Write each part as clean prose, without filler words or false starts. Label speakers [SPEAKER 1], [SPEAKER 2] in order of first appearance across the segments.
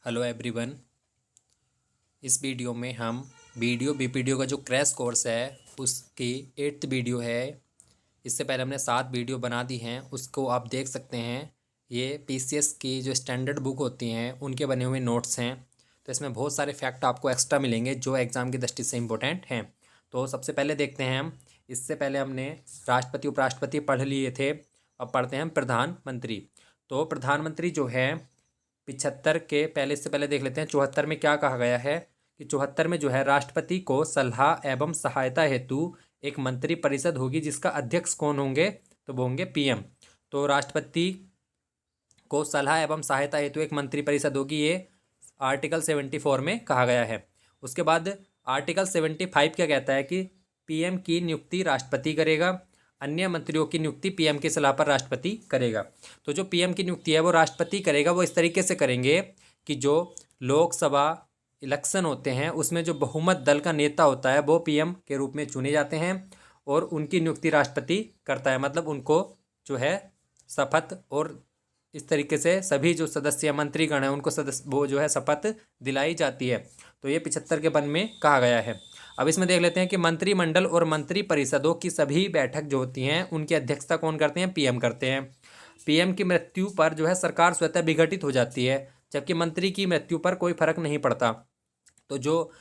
[SPEAKER 1] Hello everyone. इस video में हम वीडियो बीपीडीओ का जो क्रैश कोर्स है उसकी 8th वीडियो है। इससे पहले हमने 7 वीडियो बना दी हैं, उसको आप देख सकते हैं। ये पीसीएस की जो स्टैंडर्ड बुक होती हैं उनके बने हुए नोट्स हैं। तो इसमें बहुत सारे फैक्ट आपको एक्स्ट्रा मिलेंगे जो एग्ज़ाम की दृष्टि से इम्पोर्टेंट हैं। तो सबसे पहले देखते हैं हम। इससे पहले हमने राष्ट्रपति उपराष्ट्रपति पढ़ लिए थे, अब पढ़ते हैं हम प्रधानमंत्री। तो प्रधानमंत्री जो है 75 के पहले, इससे पहले देख लेते हैं 74 में क्या कहा गया है कि 74 में जो है राष्ट्रपति को सलाह एवं सहायता हेतु एक मंत्री परिषद होगी जिसका अध्यक्ष कौन होंगे, तो वो होंगे पीएम। तो राष्ट्रपति को सलाह एवं सहायता हेतु एक मंत्री परिषद होगी, ये आर्टिकल 74 में कहा गया है। उसके बाद आर्टिकल 75 क्या कहता है कि पीएम की नियुक्ति राष्ट्रपति करेगा, अन्य मंत्रियों की नियुक्ति पीएम की सलाह पर राष्ट्रपति करेगा। तो जो पीएम की नियुक्ति है वो राष्ट्रपति करेगा। वो इस तरीके से करेंगे कि जो लोकसभा इलेक्शन होते हैं उसमें जो बहुमत दल का नेता होता है वो पीएम के रूप में चुने जाते हैं और उनकी नियुक्ति राष्ट्रपति करता है। मतलब उनको जो है शपथ और इस तरीके से सभी जो सदस्य मंत्रीगण हैं उनको वो जो है शपथ दिलाई जाती है। तो ये 75 के वन में कहा गया है। अब इसमें देख लेते हैं कि मंत्रिमंडल और मंत्री परिषदों की सभी बैठक जो होती हैं उनकी अध्यक्षता कौन करते हैं, पीएम करते हैं। पीएम की मृत्यु पर जो है सरकार स्वतः विघटित हो जाती है, जबकि मंत्री की मृत्यु पर कोई फर्क नहीं पड़ता। तो जो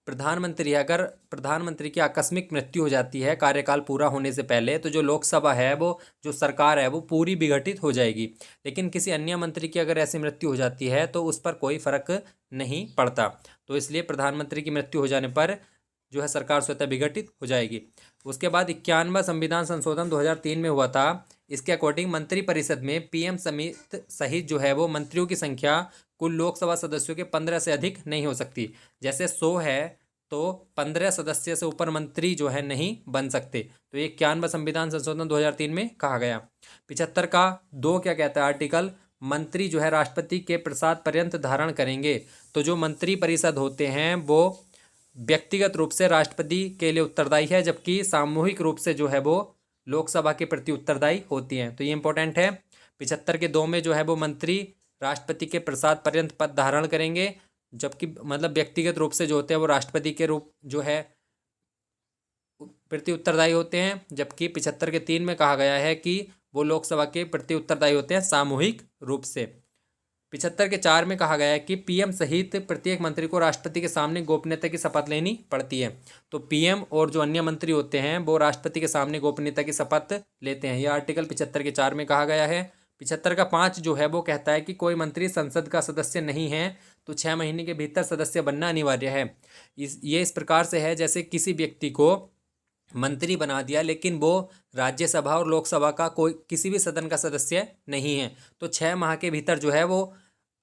[SPEAKER 1] प्रधानमंत्री है, अगर प्रधानमंत्री की आकस्मिक मृत्यु हो जाती है कार्यकाल पूरा होने से पहले, तो जो लोकसभा है वो जो सरकार है वो पूरी विघटित हो जाएगी। लेकिन किसी अन्य मंत्री की अगर ऐसी मृत्यु हो जाती है तो उस पर कोई फर्क नहीं पड़ता। तो इसलिए प्रधानमंत्री की मृत्यु हो जाने पर जो है सरकार स्वतः विघटित हो जाएगी। उसके बाद 91वां संविधान संशोधन 2003 में हुआ था। इसके अकॉर्डिंग मंत्रिपरिषद में पीएम सहित जो है वो मंत्रियों की संख्या कुल लोकसभा सदस्यों के 15 से अधिक नहीं हो सकती। जैसे 100 है तो 15 सदस्य से ऊपर मंत्री जो है नहीं बन सकते। तो ये 91वां संविधान संशोधन 2003 में कहा गया। 75 का 2 क्या कहता है आर्टिकल, मंत्री जो है राष्ट्रपति के प्रसाद पर्यंत धारण करेंगे। तो जो मंत्री परिषद होते हैं वो व्यक्तिगत रूप से राष्ट्रपति के लिए उत्तरदायी है, जबकि सामूहिक रूप से जो है वो लोकसभा के प्रति उत्तरदायी होती हैं। तो ये इंपॉर्टेंट है। 75 के 2 में जो है वो मंत्री राष्ट्रपति के प्रसाद पर्यंत पद धारण करेंगे, जबकि मतलब व्यक्तिगत रूप से जो होते हैं वो राष्ट्रपति के रूप जो है प्रति उत्तरदायी होते हैं। जबकि 75 के 3 में कहा गया है कि वो लोकसभा के प्रति उत्तरदायी होते हैं सामूहिक रूप से। 75 के 4 में कहा गया है कि पीएम सहित प्रत्येक मंत्री को राष्ट्रपति के सामने गोपनीयता की शपथ लेनी पड़ती है। तो पीएम और जो अन्य मंत्री होते हैं वो राष्ट्रपति के सामने गोपनीयता की शपथ लेते हैं। यह आर्टिकल 75 के 4 में कहा गया है। 75 का 5 जो है वो कहता है कि कोई मंत्री संसद का सदस्य नहीं है तो 6 महीने के भीतर सदस्य बनना अनिवार्य है। ये इस प्रकार से है जैसे किसी व्यक्ति को मंत्री बना दिया लेकिन वो राज्यसभा और लोकसभा का कोई किसी भी सदन का सदस्य नहीं है, तो 6 माह के भीतर जो है वो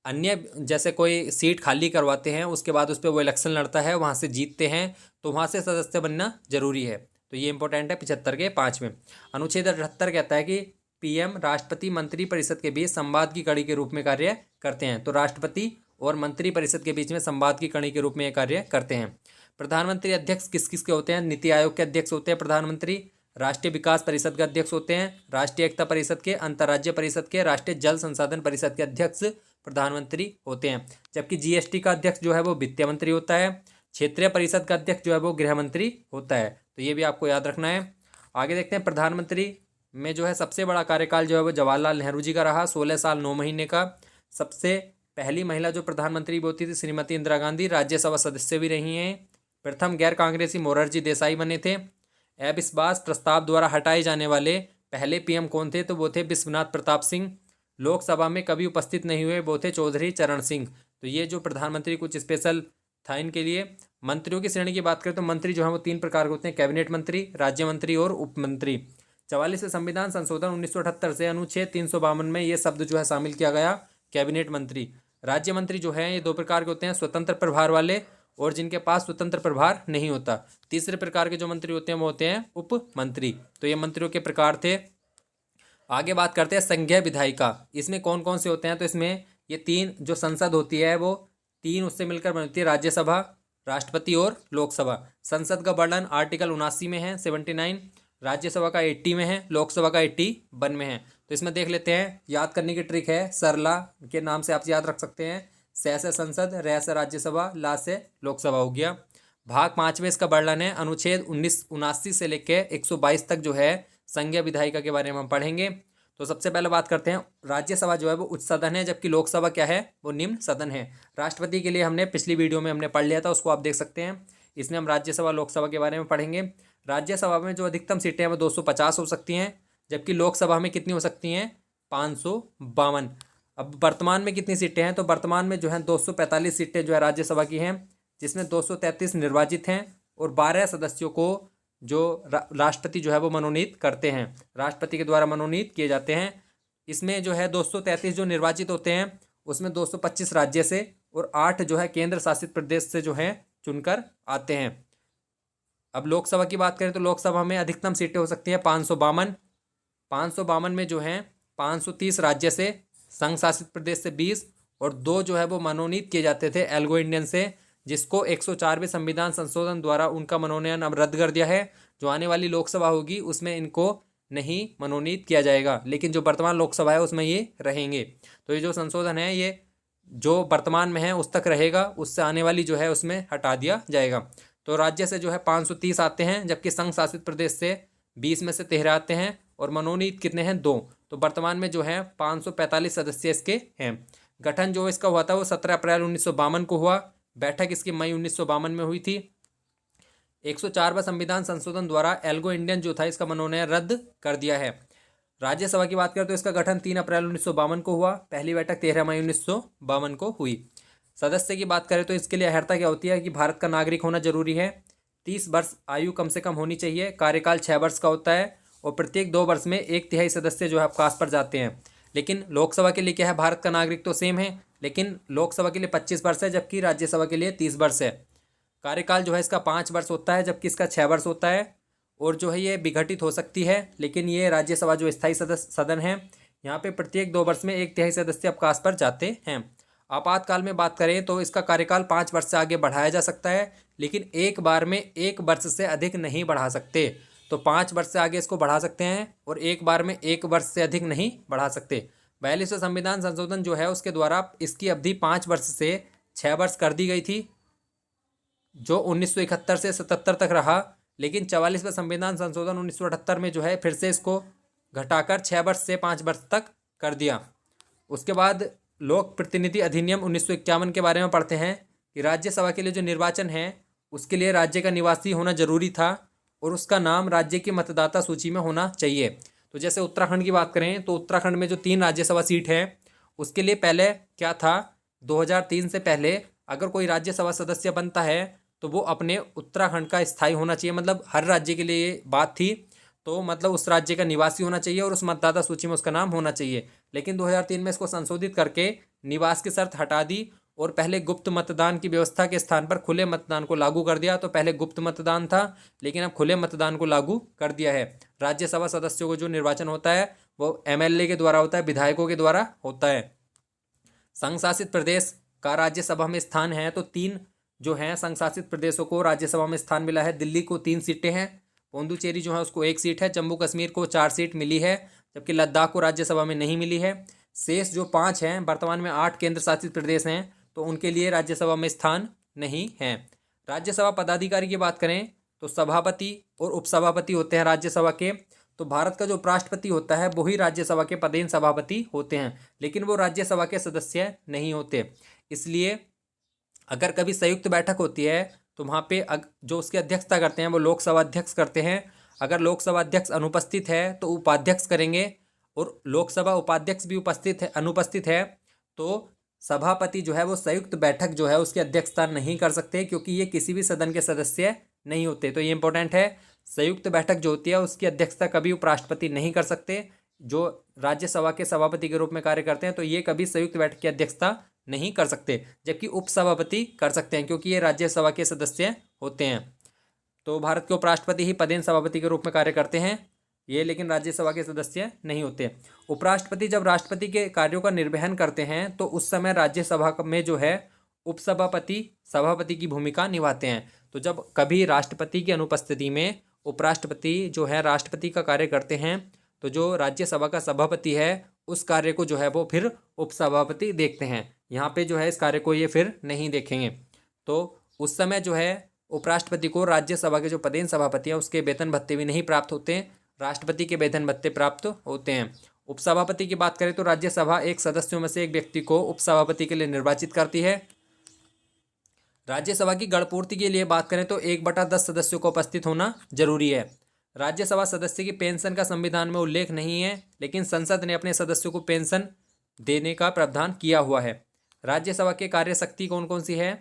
[SPEAKER 1] अन्य जैसे कोई सीट खाली करवाते हैं, उसके बाद उस पर वो इलेक्शन लड़ता है, वहाँ से जीतते हैं, तो वहाँ से सदस्य बनना जरूरी है। तो ये इंपॉर्टेंट है 75 के 5 में। अनुच्छेद 78 कहता है कि पीएम राष्ट्रपति मंत्री परिषद के बीच संवाद की कड़ी के रूप में कार्य करते हैं। तो राष्ट्रपति और मंत्री परिषद के बीच में संवाद की कड़ी के रूप में कार्य करते हैं। प्रधानमंत्री अध्यक्ष किस किस के होते हैं, नीति आयोग के अध्यक्ष होते हैं प्रधानमंत्री, राष्ट्रीय विकास परिषद के अध्यक्ष होते हैं, राष्ट्रीय एकता परिषद के, अंतर्राज्य परिषद के, राष्ट्रीय जल संसाधन परिषद के अध्यक्ष प्रधानमंत्री होते हैं। जबकि जीएसटी का अध्यक्ष जो है वो वित्त मंत्री होता है, क्षेत्रीय परिषद का अध्यक्ष जो है वो गृह मंत्री होता है। तो ये भी आपको याद रखना है। आगे देखते हैं प्रधानमंत्री में जो है सबसे बड़ा कार्यकाल जो है वो जवाहरलाल नेहरू जी का रहा, 16 साल 9 महीने का। सबसे पहली महिला जो प्रधानमंत्री होती थी श्रीमती इंदिरा गांधी, राज्यसभा सदस्य भी रही हैं। प्रथम गैर कांग्रेसी मोरारजी देसाई बने थे। अविश्वास प्रस्ताव द्वारा हटाए जाने वाले पहले पीएम कौन थे, तो वो थे विश्वनाथ प्रताप सिंह। लोकसभा में कभी उपस्थित नहीं हुए वो थे चौधरी चरण सिंह। तो ये जो प्रधानमंत्री कुछ स्पेशल था इनके लिए। मंत्रियों की श्रेणी की बात करें तो मंत्री जो है वो 3 प्रकार के होते हैं, कैबिनेट मंत्री, राज्य मंत्री और उप मंत्री। 44वें संविधान संशोधन 1978 से अनुच्छेद 352 में ये शब्द जो है शामिल किया गया, कैबिनेट मंत्री। राज्य मंत्री जो है ये 2 प्रकार के होते हैं, स्वतंत्र प्रभार वाले और जिनके पास स्वतंत्र प्रभार नहीं होता। तीसरे प्रकार के जो मंत्री होते हैं वो होते हैं उप मंत्री। तो ये मंत्रियों के प्रकार थे। आगे बात करते हैं संघीय विधायिका। इसमें कौन कौन से होते हैं, तो इसमें ये 3 जो संसद होती है वो 3 उससे मिलकर बनती है, राज्यसभा, राष्ट्रपति और लोकसभा। संसद का वर्णन आर्टिकल 79 में है, 79, राज्यसभा का 80 में है, लोकसभा का 81 में है। तो इसमें देख लेते हैं। याद करने की ट्रिक है, सरला के नाम से आप याद रख सकते हैं। से संसद, र से राज्यसभा, ला से लोकसभा हो गया। भाग 5 इसका वर्णन है। अनुच्छेद 1979 से लेके 122 तक जो है संघीय विधायिका के बारे में हम पढ़ेंगे। तो सबसे पहले बात करते हैं, राज्यसभा जो है वो उच्च सदन है, जबकि लोकसभा क्या है, वो निम्न सदन है। राष्ट्रपति के लिए हमने पिछली वीडियो में हमने पढ़ लिया था, उसको आप देख सकते हैं। इसमें हम राज्यसभा लोकसभा के बारे में पढ़ेंगे। राज्यसभा में जो अधिकतम सीटें हैं वो 250 हो सकती हैं, जबकि लोकसभा में कितनी हो सकती हैं, 552। अब वर्तमान में कितनी सीटें हैं, तो वर्तमान में जो है 245 सीटें जो है राज्यसभा की हैं, जिसमें 233 निर्वाचित हैं और 12 सदस्यों को जो राष्ट्रपति जो है वो मनोनीत करते हैं, राष्ट्रपति के द्वारा मनोनीत किए जाते हैं। इसमें जो है 233 जो निर्वाचित होते हैं उसमें 225 राज्य से और 8 जो है केंद्र शासित प्रदेश से जो है चुनकर आते हैं। अब लोकसभा की बात करें तो लोकसभा में अधिकतम सीटें हो सकती हैं 552 में जो है 530 राज्य से, संघ शासित प्रदेश से 20 और 2 जो है वो मनोनीत किए जाते थे एल्गो इंडियन से, जिसको 104वें संविधान संशोधन द्वारा उनका मनोनयन अब रद्द कर दिया है। जो आने वाली लोकसभा होगी उसमें इनको नहीं मनोनीत किया जाएगा, लेकिन जो वर्तमान लोकसभा है उसमें ये रहेंगे। तो ये जो संशोधन है ये जो वर्तमान में है उस तक रहेगा, उससे आने वाली जो है उसमें हटा दिया जाएगा। तो राज्य से जो है 530 आते हैं, जबकि संघ शासित प्रदेश से 20 में से 13 आते हैं और मनोनीत कितने हैं, 2। तो वर्तमान में जो है 545 सदस्य इसके हैं। गठन जो इसका हुआ था वो 17 अप्रैल 1952 को हुआ। बैठक इसकी मई 1952 में हुई थी। 104वां संविधान संशोधन द्वारा एल्गो इंडियन जो था इसका मनोनयन रद्द कर दिया है। राज्यसभा की बात करें तो इसका गठन 3 अप्रैल 1952 को हुआ। पहली बैठक 13 मई 1952 को हुई। सदस्य की बात करें तो इसके लिए अहर्ता क्या होती है कि भारत का नागरिक होना जरूरी है, 30 वर्ष आयु कम से कम होनी चाहिए, कार्यकाल 6 वर्ष का होता है और प्रत्येक 2 वर्ष में 1/3 सदस्य जो है अवकाश पर जाते हैं। लेकिन लोकसभा के लिए क्या है, भारत का नागरिक तो सेम है, लेकिन लोकसभा के लिए 25 वर्ष है जबकि राज्यसभा के लिए 30 वर्ष है। कार्यकाल जो है इसका 5 वर्ष होता है जबकि इसका 6 वर्ष होता है और जो है ये विघटित हो सकती है, लेकिन ये राज्यसभा जो स्थायी सदन है यहाँ पे प्रत्येक 2 वर्ष में 1/3 सदस्य अवकाश पर जाते हैं। आपातकाल में बात करें तो इसका कार्यकाल 5 वर्ष से आगे बढ़ाया जा सकता है, लेकिन एक बार में 1 वर्ष से अधिक नहीं बढ़ा सकते। तो 5 वर्ष से आगे इसको बढ़ा सकते हैं और एक बार में 1 वर्ष से अधिक नहीं बढ़ा सकते। 42वें संविधान संशोधन जो है उसके द्वारा इसकी अवधि 5 वर्ष से 6 वर्ष कर दी गई थी, जो 1971 से 77 तक रहा। लेकिन 44वें संविधान संशोधन 1978 में जो है फिर से इसको घटाकर 6 वर्ष से 5 वर्ष तक कर दिया। उसके बाद लोक प्रतिनिधि अधिनियम 1951 के बारे में पढ़ते हैं कि राज्यसभा के लिए जो निर्वाचन है उसके लिए राज्य का निवासी होना जरूरी था और उसका नाम राज्य की मतदाता सूची में होना चाहिए। तो जैसे उत्तराखंड की बात करें तो उत्तराखंड में जो 3 राज्यसभा सीट है उसके लिए पहले क्या था, 2003 से पहले अगर कोई राज्यसभा सदस्य बनता है तो वो अपने उत्तराखंड का स्थायी होना चाहिए, मतलब हर राज्य के लिए ये बात थी। तो मतलब उस राज्य का निवासी होना चाहिए और उस मतदाता सूची में उसका नाम होना चाहिए। लेकिन 2003 में इसको संशोधित करके निवास की शर्त हटा दी और पहले गुप्त मतदान की व्यवस्था के स्थान पर खुले मतदान को लागू कर दिया। तो पहले गुप्त मतदान था लेकिन अब खुले मतदान को लागू कर दिया है। राज्यसभा सदस्यों को जो निर्वाचन होता है वो MLA के द्वारा होता है, विधायकों के द्वारा होता है। संघ शासित प्रदेश का राज्यसभा में स्थान है तो 3 जो हैं संघ शासित प्रदेशों को राज्यसभा में स्थान मिला है। दिल्ली को 3 सीटें हैं, पुडुचेरी जो है उसको 1 सीट है, जम्मू कश्मीर को 4 सीट मिली है, जबकि लद्दाख को राज्यसभा में नहीं मिली है। शेष जो 5 हैं, वर्तमान में 8 केंद्र शासित प्रदेश हैं तो उनके लिए राज्यसभा में स्थान नहीं है। राज्यसभा पदाधिकारी की बात करें तो सभापति और उपसभापति होते हैं राज्यसभा के। तो भारत का जो उपराष्ट्रपति होता है वही राज्यसभा के पदेन सभापति होते हैं, लेकिन वो राज्यसभा के सदस्य नहीं होते। इसलिए अगर कभी संयुक्त बैठक होती है तो वहाँ पे जो उसकी अध्यक्षता करते हैं वो लोकसभा अध्यक्ष करते हैं। अगर लोकसभा अध्यक्ष अनुपस्थित है तो उपाध्यक्ष करेंगे और लोकसभा उपाध्यक्ष भी अनुपस्थित है तो सभापति जो है वो संयुक्त बैठक जो है उसकी अध्यक्षता नहीं कर सकते, क्योंकि ये किसी भी सदन के सदस्य नहीं होते। तो ये इंपॉर्टेंट है, संयुक्त बैठक जो होती है उसकी अध्यक्षता कभी उपराष्ट्रपति नहीं कर सकते। जो राज्यसभा के सभापति के रूप में कार्य करते हैं तो ये कभी संयुक्त बैठक की अध्यक्षता नहीं कर सकते, जबकि उपसभापति कर सकते हैं क्योंकि ये राज्यसभा के सदस्य होते हैं। तो भारत के उपराष्ट्रपति ही पदेन सभापति के रूप में कार्य करते हैं ये, लेकिन राज्यसभा के सदस्य नहीं होते। उपराष्ट्रपति जब राष्ट्रपति के कार्यों का निर्वहन करते हैं तो उस समय राज्यसभा में जो है उपसभापति सभापति की भूमिका निभाते हैं। तो जब कभी राष्ट्रपति की अनुपस्थिति में उपराष्ट्रपति जो है राष्ट्रपति का कार्य करते हैं तो जो राज्यसभा का सभापति है उस कार्य को जो है वो फिर उपसभापति देखते हैं। यहाँ पे जो है इस कार्य को ये फिर नहीं देखेंगे। तो उस समय जो है उपराष्ट्रपति को राज्यसभा के जो पदेन सभापति हैं उसके वेतन भत्ते भी नहीं प्राप्त होते हैं, राष्ट्रपति के वेतन भत्ते प्राप्त होते हैं। उपसभापति की बात करें तो राज्यसभा एक सदस्यों में से एक व्यक्ति को उपसभापति के लिए निर्वाचित करती है। राज्यसभा की गणपूर्ति के लिए बात करें तो 1/10 सदस्यों को उपस्थित होना जरूरी है। राज्यसभा सदस्य की पेंशन का संविधान में उल्लेख नहीं है, लेकिन संसद ने अपने सदस्यों को पेंशन देने का प्रावधान किया हुआ है। राज्यसभा के कार्य शक्ति कौन कौन सी है?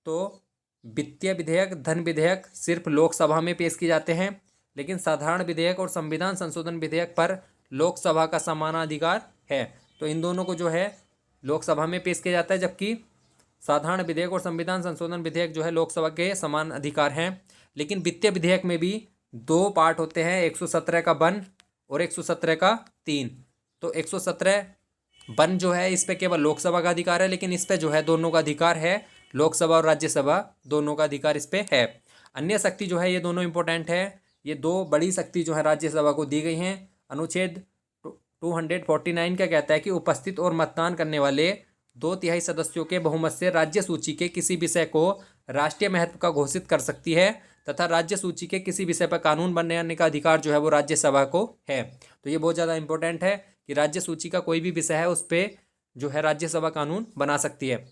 [SPEAKER 1] तो वित्तीय विधेयक, धन विधेयक सिर्फ लोकसभा में पेश किए जाते हैं, लेकिन साधारण विधेयक और संविधान संशोधन विधेयक पर लोकसभा का समानाधिकार है। तो इन दोनों को जो है लोकसभा में पेश किया जाता है, जबकि साधारण विधेयक और संविधान संशोधन विधेयक जो है लोकसभा के समान अधिकार हैं। लेकिन वित्तीय विधेयक में भी 2 पार्ट होते हैं, 117 का 1 और 117 का 3। तो 117 1 जो है इस पे केवल लोकसभा का अधिकार है, लेकिन इस पे जो है दोनों का अधिकार है, लोकसभा और राज्यसभा दोनों का अधिकार इस पे है। अन्य शक्ति जो है ये दोनों इंपॉर्टेंट है। ये 2 बड़ी शक्ति जो है राज्यसभा को दी गई हैं। अनुच्छेद 249 क्या कहता है कि उपस्थित और मतदान करने वाले 2/3 सदस्यों के बहुमत से राज्य सूची के किसी विषय को राष्ट्रीय महत्व का घोषित कर सकती है, तथा राज्य सूची के किसी विषय पर कानून बनाने का अधिकार जो है वो राज्यसभा को है। तो ये बहुत ज़्यादा इंपॉर्टेंट है कि राज्य सूची का कोई भी विषय है उस पर जो है राज्यसभा कानून बना सकती है।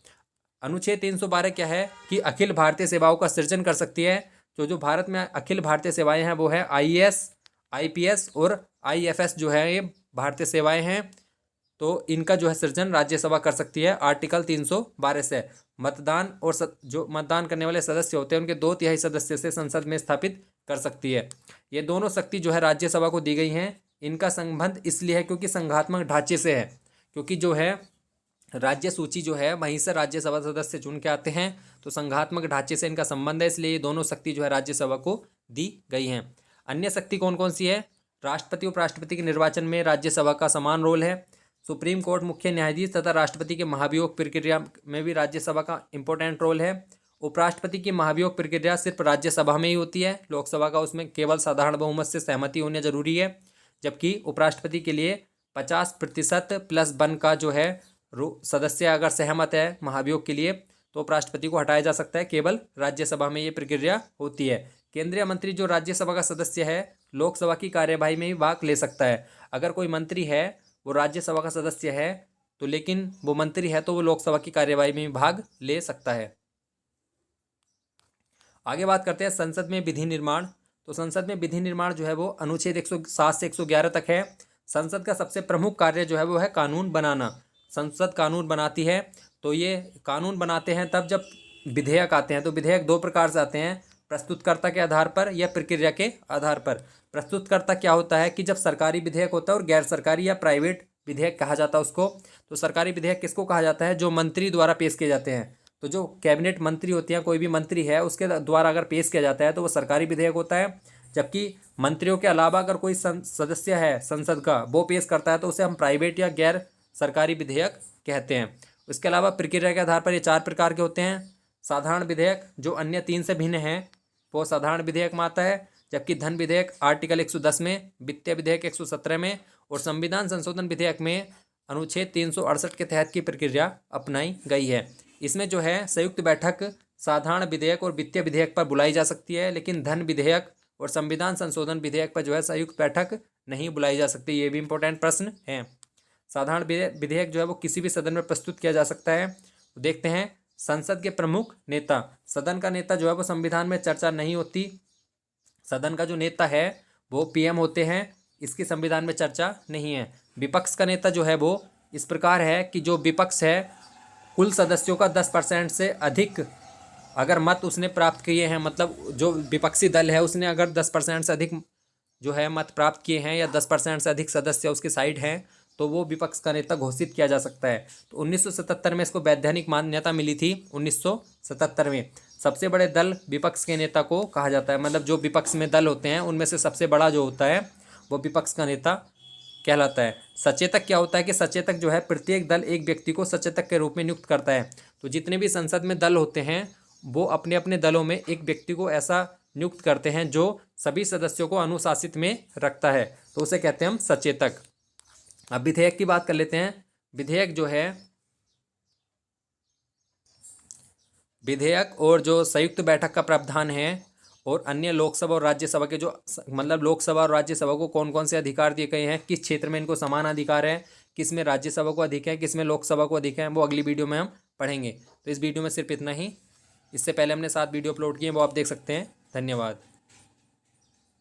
[SPEAKER 1] अनुच्छेद 312 क्या है कि अखिल भारतीय सेवाओं का सृजन कर सकती है। तो जो भारत में अखिल भारतीय सेवाएं हैं वो है IAS, IPS और IFS जो है ये भारतीय सेवाएं हैं। तो इनका जो है सृजन राज्यसभा कर सकती है आर्टिकल 312 से। मतदान और जो मतदान करने वाले सदस्य होते हैं उनके 2/3 सदस्य से संसद में स्थापित कर सकती है। ये दोनों शक्ति जो है राज्यसभा को दी गई हैं। इनका संबंध इसलिए है क्योंकि संघात्मक ढांचे से है, क्योंकि जो है राज्य सूची जो है वहीं से राज्यसभा सदस्य चुन के आते हैं, तो संघात्मक ढांचे से इनका संबंध है, इसलिए ये दोनों शक्ति जो है राज्यसभा को दी गई हैं। अन्य शक्ति कौन कौन सी है? राष्ट्रपति उपराष्ट्रपति के निर्वाचन में राज्यसभा का समान रोल है। सुप्रीम कोर्ट मुख्य न्यायाधीश तथा राष्ट्रपति के महाभियोग प्रक्रिया में भी राज्यसभा का इंपॉर्टेंट रोल है। उपराष्ट्रपति की महाभियोग प्रक्रिया सिर्फ राज्यसभा में ही होती है, लोकसभा का उसमें केवल साधारण बहुमत से सहमति होनी जरूरी है। जबकि उपराष्ट्रपति के लिए 50% + 1 का जो है सदस्य अगर सहमत है महाभियोग के लिए तो उपराष्ट्रपति को हटाया जा सकता है, केवल राज्यसभा में ये प्रक्रिया होती है। केंद्रीय मंत्री जो राज्यसभा का सदस्य है लोकसभा की कार्यवाही में भी भाग ले सकता है। अगर कोई मंत्री है वो राज्यसभा का सदस्य है तो लेकिन वो मंत्री है तो वो लोकसभा की कार्यवाही में भी भाग ले सकता है। आगे बात करते हैं संसद में विधि निर्माण। तो संसद में विधि निर्माण जो है वो अनुच्छेद 107 से 111 तक है। संसद का सबसे प्रमुख कार्य जो है वो है कानून बनाना। संसद कानून बनाती है। तो ये कानून बनाते हैं तब जब विधेयक आते हैं। तो विधेयक 2 प्रकार से आते हैं, प्रस्तुतकर्ता के आधार पर या प्रक्रिया के आधार पर। प्रस्तुतकर्ता क्या होता है कि जब सरकारी विधेयक होता है और गैर सरकारी या प्राइवेट विधेयक कहा जाता है उसको। तो सरकारी विधेयक किसको कहा जाता है? जो मंत्री द्वारा पेश किए जाते हैं। तो जो कैबिनेट मंत्री होती हैं, कोई भी मंत्री है उसके द्वारा अगर पेश किया जाता है तो वो सरकारी विधेयक होता है। जबकि मंत्रियों के अलावा अगर कोई सदस्य है संसद का वो पेश करता है तो उसे हम प्राइवेट या गैर सरकारी विधेयक कहते हैं। इसके अलावा प्रक्रिया के आधार पर ये 4 प्रकार के होते हैं। साधारण विधेयक जो अन्य 3 से भिन्न है वो साधारण विधेयक में आता है, जबकि धन विधेयक आर्टिकल 110 में, वित्तीय विधेयक 117 में और संविधान संशोधन विधेयक में अनुच्छेद 368 के तहत की प्रक्रिया अपनाई गई है। इसमें जो है संयुक्त बैठक साधारण विधेयक और वित्तीय विधेयक पर बुलाई जा सकती है, लेकिन धन विधेयक और संविधान संशोधन विधेयक पर जो है संयुक्त बैठक नहीं बुलाई जा सकती। ये भी इंपॉर्टेंट प्रश्न है। साधारण विधेयक जो है वो किसी भी सदन में प्रस्तुत किया जा सकता है। तो देखते हैं संसद के प्रमुख नेता। सदन का नेता जो है वो संविधान में चर्चा नहीं होती। सदन का जो नेता है वो PM होते हैं, इसकी संविधान में चर्चा नहीं है। विपक्ष का नेता जो है वो इस प्रकार है कि जो विपक्ष है कुल सदस्यों का 10% से अधिक अगर मत उसने प्राप्त किए हैं, मतलब जो विपक्षी दल है उसने अगर 10% से अधिक जो है मत प्राप्त किए हैं या 10% से अधिक सदस्य उसके साइड हैं तो वो विपक्ष का नेता घोषित किया जा सकता है। तो 1977 में इसको वैधानिक मान्यता मिली थी। 1977 में सबसे बड़े दल विपक्ष के नेता को कहा जाता है, मतलब जो विपक्ष में दल होते हैं उनमें से सबसे बड़ा जो होता है वो विपक्ष का नेता कहलाता है। सचेतक क्या होता है कि सचेतक जो है प्रत्येक दल एक व्यक्ति को सचेतक के रूप में नियुक्त करता है। तो जितने भी संसद में दल होते हैं वो अपने अपने दलों में एक व्यक्ति को ऐसा नियुक्त करते हैं जो सभी सदस्यों को अनुशासित में रखता है, तो उसे कहते हैं हम सचेतक। अब विधेयक की बात कर लेते हैं। विधेयक जो है विधेयक और जो संयुक्त बैठक का प्रावधान है और अन्य लोकसभा और राज्यसभा के जो मतलब लोकसभा और राज्यसभा को कौन कौन से अधिकार दिए गए हैं, किस क्षेत्र में इनको समान अधिकार है, किस में राज्यसभा को अधिक है, किस में लोकसभा को अधिक है, वो अगली वीडियो में हम पढ़ेंगे। तो इस वीडियो में सिर्फ इतना ही। इससे पहले हमने 7 वीडियो अपलोड किए हैं, वो आप देख सकते हैं। धन्यवाद।